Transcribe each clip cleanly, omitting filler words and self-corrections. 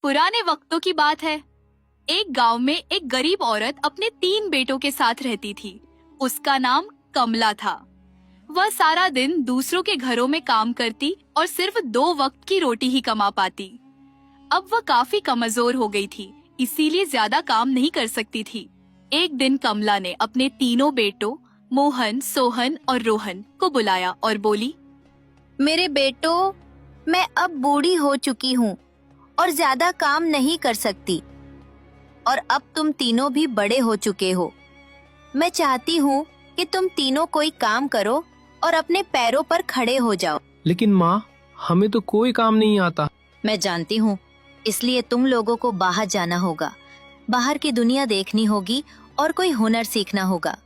पुराने वक्तों की बात है। एक गांव में एक गरीब औरत अपने 3 बेटों के साथ रहती थी। उसका नाम कमला था। वह सारा दिन दूसरों के घरों में काम करती और सिर्फ 2 वक्त की रोटी ही कमा पाती। अब वह काफी कमजोर हो गई थी, इसीलिए ज्यादा काम नहीं कर सकती थी। एक दिन कमला ने अपने तीनों बेटों मोहन, सोहन और रोहन को बुलाया और बोली, मेरे बेटों, मैं अब बूढ़ी हो चुकी हूँ और ज्यादा काम नहीं कर सकती, और अब तुम तीनों भी बड़े हो चुके हो। मैं चाहती हूँ कि तुम तीनों कोई काम करो और अपने पैरों पर खड़े हो जाओ। लेकिन माँ, हमें तो कोई काम नहीं आता। मैं जानती हूँ, इसलिए तुम लोगों को बाहर जाना होगा, बाहर की दुनिया देखनी होगी और कोई हुनर सीखना होगा।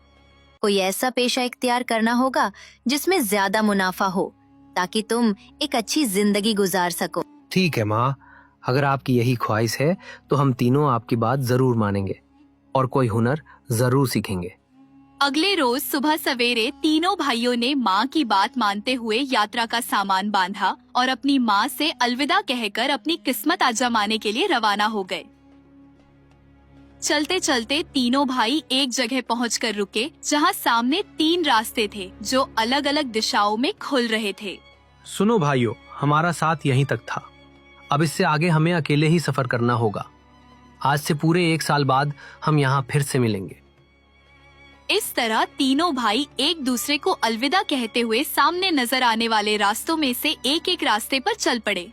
कोई ऐसा पेशा इख्तियार करना होगा जिसमें ज्यादा मुनाफा हो, ताकि तुम एक अच्छी जिंदगी गुजार सको। ठीक है माँ, अगर आपकी यही ख्वाहिश है तो हम तीनों आपकी बात जरूर मानेंगे और कोई हुनर जरूर सीखेंगे। अगले रोज सुबह सवेरे तीनों भाइयों ने माँ की बात मानते हुए यात्रा का सामान बांधा और अपनी माँ से अलविदा कहकर अपनी किस्मत आजमाने के लिए रवाना हो गए। चलते चलते तीनों भाई एक जगह पहुंचकर रुके, जहाँ सामने 3 रास्ते थे जो अलग अलग दिशाओं में खुल रहे थे। सुनो भाइयों, हमारा साथ यहीं तक था। अब इससे आगे हमें अकेले ही सफर करना होगा। आज से पूरे 1 साल बाद हम यहाँ फिर से मिलेंगे। इस तरह तीनों भाई एक दूसरे को अलविदा कहते हुए सामने नजर आने वाले रास्तों में से एक रास्ते पर चल पड़े।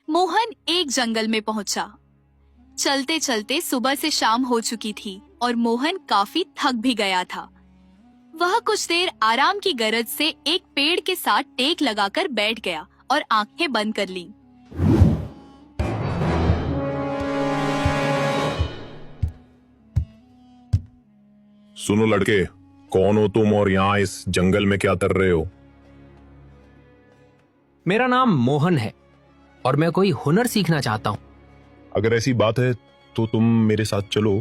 मोहन एक जंगल में पहुंचा। चलते चलते सुबह से शाम हो चुकी थी और मोहन काफी थक भी गया था। वह कुछ देर आराम की गरज से एक पेड़ के साथ टेक लगाकर बैठ गया और आंखें बंद कर लीं। सुनो लड़के, कौन हो तुम और यहाँ इस जंगल में क्या कर रहे हो? मेरा नाम मोहन है और मैं कोई हुनर सीखना चाहता हूँ। अगर ऐसी बात है तो तुम मेरे साथ चलो।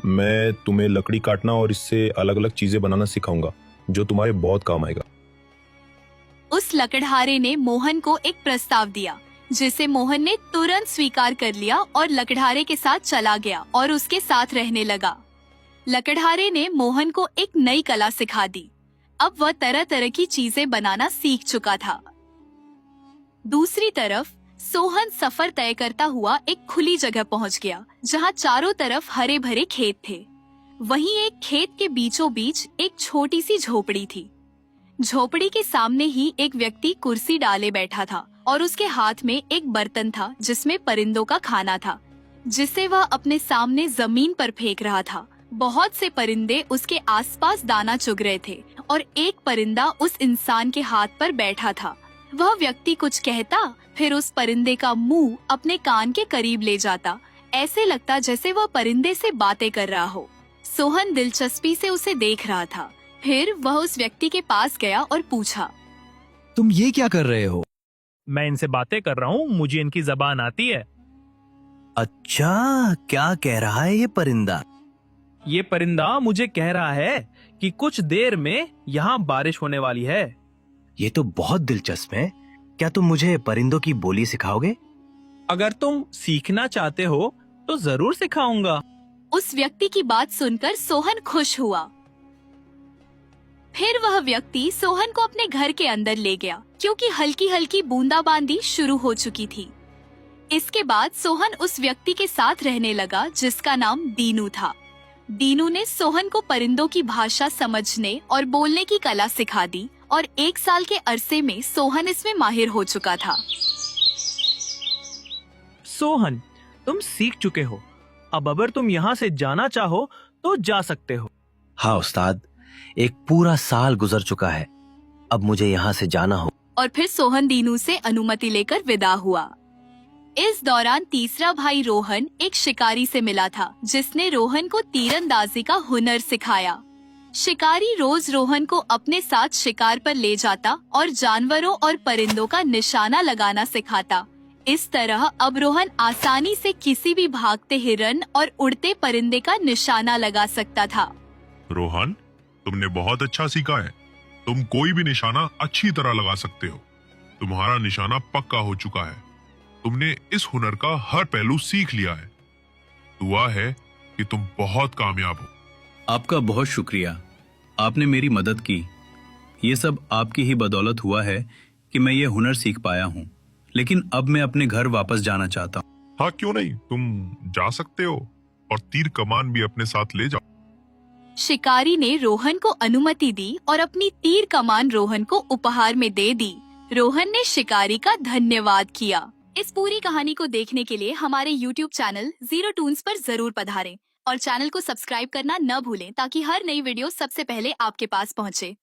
मैं तुम्हें लकड़ी काटना और इससे अलग अलग चीजें बनाना सिखाऊंगा, जो तुम्हारे बहुत काम आएगा। उस लकड़हारे ने मोहन को एक प्रस्ताव दिया, जिसे मोहन ने तुरंत स्वीकार कर लिया और लकड़हारे के साथ चला गया और उसके साथ रहने लगा। लकड़हारे ने मोहन को एक नई कला सिखा दी। अब वह तरह तरह की चीजें बनाना सीख चुका था। दूसरी तरफ सोहन सफर तय करता हुआ एक खुली जगह पहुंच गया, जहां चारों तरफ हरे भरे खेत थे। वहीं एक खेत के बीचों बीच एक छोटी सी झोपड़ी थी। झोपड़ी के सामने ही एक व्यक्ति कुर्सी डाले बैठा था और उसके हाथ में एक बर्तन था जिसमें परिंदों का खाना था, जिसे वह अपने सामने जमीन पर फेंक रहा था। बहुत से परिंदे उसके आसपास दाना चुग रहे थे और एक परिंदा उस इंसान के हाथ पर बैठा था। वह व्यक्ति कुछ कहता, फिर उस परिंदे का मुंह अपने कान के करीब ले जाता। ऐसे लगता जैसे वह परिंदे से बातें कर रहा हो। सोहन दिलचस्पी से उसे देख रहा था। फिर वह उस व्यक्ति के पास गया और पूछा, तुम ये क्या कर रहे हो? मैं इनसे बातें कर रहा हूँ, मुझे इनकी जबान आती है। अच्छा, क्या कह रहा है ये परिंदा? ये परिंदा मुझे कह रहा है कि कुछ देर में यहाँ बारिश होने वाली है। ये तो बहुत दिलचस्प है। क्या तुम मुझे परिंदों की बोली सिखाओगे? अगर तुम सीखना चाहते हो तो जरूर सिखाऊंगा। उस व्यक्ति की बात सुनकर सोहन खुश हुआ। फिर वह व्यक्ति सोहन को अपने घर के अंदर ले गया, क्योंकि हल्की हल्की बूंदाबांदी शुरू हो चुकी थी। इसके बाद सोहन उस व्यक्ति के साथ रहने लगा जिसका नाम दीनू था। दीनू ने सोहन को परिंदों की भाषा समझने और बोलने की कला सिखा दी और 1 साल के अरसे में सोहन इसमें माहिर हो चुका था। सोहन, तुम सीख चुके हो। अब अगर तुम यहाँ से जाना चाहो तो जा सकते हो। हाँ उस्ताद, एक पूरा साल गुजर चुका है। अब मुझे यहाँ से जाना हो। और फिर सोहन दीनू से अनुमति लेकर विदा हुआ। इस दौरान तीसरा भाई रोहन एक शिकारी से मिला था, जिसने रोहन को तीरंदाजी का हुनर सिखाया। शिकारी रोज रोहन को अपने साथ शिकार पर ले जाता और जानवरों और परिंदों का निशाना लगाना सिखाता। इस तरह अब रोहन आसानी से किसी भी भागते हिरन और उड़ते परिंदे का निशाना लगा सकता था। रोहन, तुमने बहुत अच्छा सीखा है। तुम कोई भी निशाना अच्छी तरह लगा सकते हो। तुम्हारा निशाना पक्का हो चुका है। तुमने इस हुनर का हर पहलू सीख लिया है। दुआ है कि तुम बहुत कामयाब हो। आपका बहुत शुक्रिया, आपने मेरी मदद की। ये सब आपकी ही बदौलत हुआ है कि मैं ये हुनर सीख पाया हूँ। लेकिन अब मैं अपने घर वापस जाना चाहता हूँ। हाँ, क्यों नहीं, तुम जा सकते हो और तीर कमान भी अपने साथ ले जाओ। शिकारी ने रोहन को अनुमति दी और अपनी तीर कमान रोहन को उपहार में दे दी। रोहन ने शिकारी का धन्यवाद किया। इस पूरी कहानी को देखने के लिए हमारे YouTube चैनल जीरो टून्स पर जरूर पधारें और चैनल को सब्सक्राइब करना न भूलें ताकि हर नई वीडियो सबसे पहले आपके पास पहुंचे।